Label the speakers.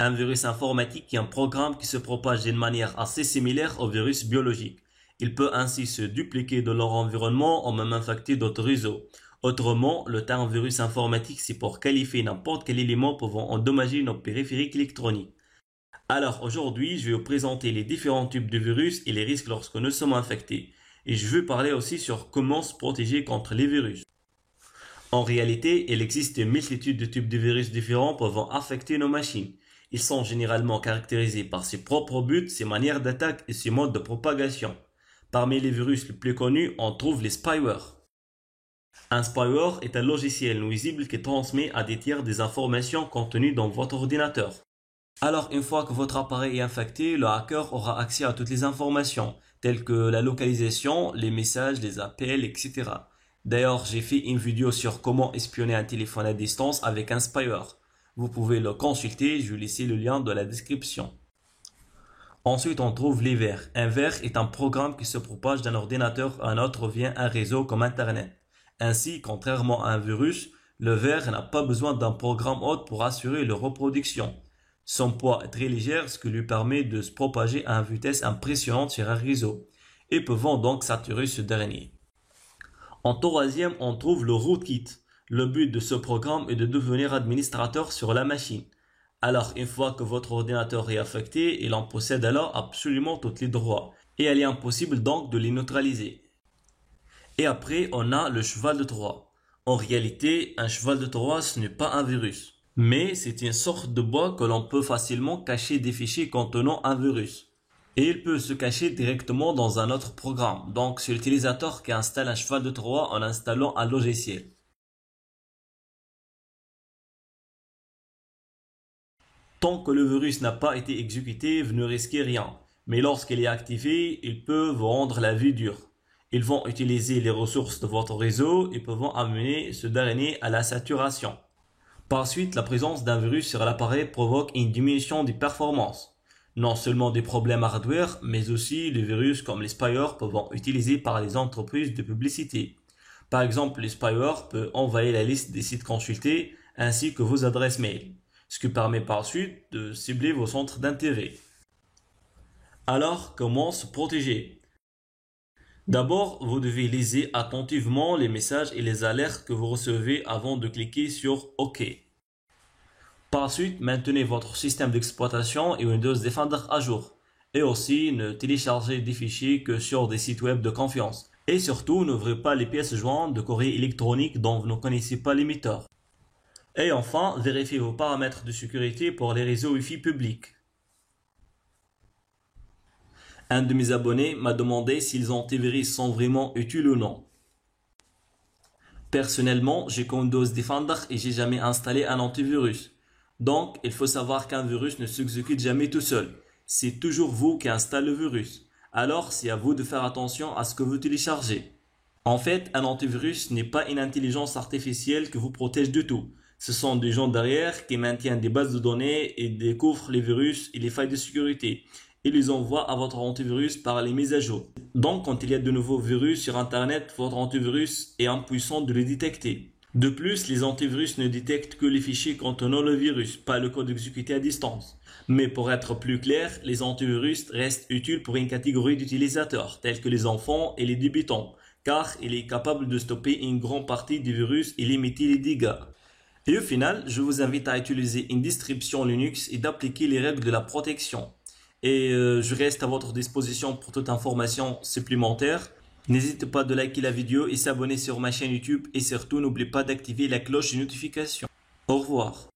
Speaker 1: Un virus informatique est un programme qui se propage d'une manière assez similaire au virus biologique. Il peut ainsi se dupliquer de leur environnement ou même infecter d'autres réseaux. Autrement, le terme virus informatique, c'est pour qualifier n'importe quel élément pouvant endommager nos périphériques électroniques. Alors aujourd'hui, je vais vous présenter les différents types de virus et les risques lorsque nous sommes infectés. Et je vais parler aussi sur comment se protéger contre les virus. En réalité, il existe une multitude de types de virus différents pouvant affecter nos machines. Ils sont généralement caractérisés par ses propres buts, ses manières d'attaque et ses modes de propagation. Parmi les virus les plus connus, on trouve les spyware. Un spyware est un logiciel nuisible qui transmet à des tiers des informations contenues dans votre ordinateur. Alors, une fois que votre appareil est infecté, le hacker aura accès à toutes les informations, telles que la localisation, les messages, les appels, etc. D'ailleurs, j'ai fait une vidéo sur comment espionner un téléphone à distance avec un spyware. Vous pouvez le consulter, je vais laisser le lien dans la description. Ensuite, on trouve les vers. Un vers est un programme qui se propage d'un ordinateur à un autre via un réseau comme Internet. Ainsi, contrairement à un virus, le vers n'a pas besoin d'un programme hôte pour assurer leur reproduction. Son poids est très léger, ce qui lui permet de se propager à une vitesse impressionnante sur un réseau, et pouvant donc saturer ce dernier. En troisième, on trouve le rootkit. Le but de ce programme est de devenir administrateur sur la machine. Alors, une fois que votre ordinateur est affecté, il en possède alors absolument tous les droits, et il est impossible donc de les neutraliser. Et après, on a le cheval de Troie. En réalité, un cheval de Troie, ce n'est pas un virus. Mais c'est une sorte de bois que l'on peut facilement cacher des fichiers contenant un virus. Et il peut se cacher directement dans un autre programme. Donc c'est l'utilisateur qui installe un cheval de Troie en installant un logiciel. Tant que le virus n'a pas été exécuté, vous ne risquez rien. Mais lorsqu'il est activé, il peut vous rendre la vie dure. Ils vont utiliser les ressources de votre réseau et peuvent amener ce dernier à la saturation. Par suite, la présence d'un virus sur l'appareil provoque une diminution des performances. Non seulement des problèmes hardware, mais aussi les virus comme les spyware peuvent être utilisés par les entreprises de publicité. Par exemple, les spyware peuvent envahir la liste des sites consultés ainsi que vos adresses mail, ce qui permet par suite de cibler vos centres d'intérêt. Alors, comment se protéger? D'abord, vous devez lire attentivement les messages et les alertes que vous recevez avant de cliquer sur OK. Par suite, maintenez votre système d'exploitation et Windows Defender à jour. Et aussi, ne téléchargez des fichiers que sur des sites web de confiance. Et surtout, n'ouvrez pas les pièces jointes de courrier électronique dont vous ne connaissez pas l'émetteur. Et enfin, vérifiez vos paramètres de sécurité pour les réseaux Wi-Fi publics. Un de mes abonnés m'a demandé si les antivirus sont vraiment utiles ou non. Personnellement, j'ai Windows Defender et j'ai jamais installé un antivirus. Donc, il faut savoir qu'un virus ne s'exécute jamais tout seul. C'est toujours vous qui installez le virus. Alors, c'est à vous de faire attention à ce que vous téléchargez. En fait, un antivirus n'est pas une intelligence artificielle qui vous protège de tout. Ce sont des gens derrière qui maintiennent des bases de données et découvrent les virus et les failles de sécurité. Et les envoie à votre antivirus par les mises à jour. Donc, quand il y a de nouveaux virus sur Internet, votre antivirus est impuissant de les détecter. De plus, les antivirus ne détectent que les fichiers contenant le virus, pas le code exécuté à distance. Mais pour être plus clair, les antivirus restent utiles pour une catégorie d'utilisateurs, tels que les enfants et les débutants, car il est capable de stopper une grande partie des virus et limiter les dégâts. Et au final, je vous invite à utiliser une distribution Linux et d'appliquer les règles de la protection. Et je reste à votre disposition pour toute information supplémentaire. N'hésitez pas de liker la vidéo et s'abonner sur ma chaîne YouTube. Et surtout, n'oubliez pas d'activer la cloche de notification. Au revoir.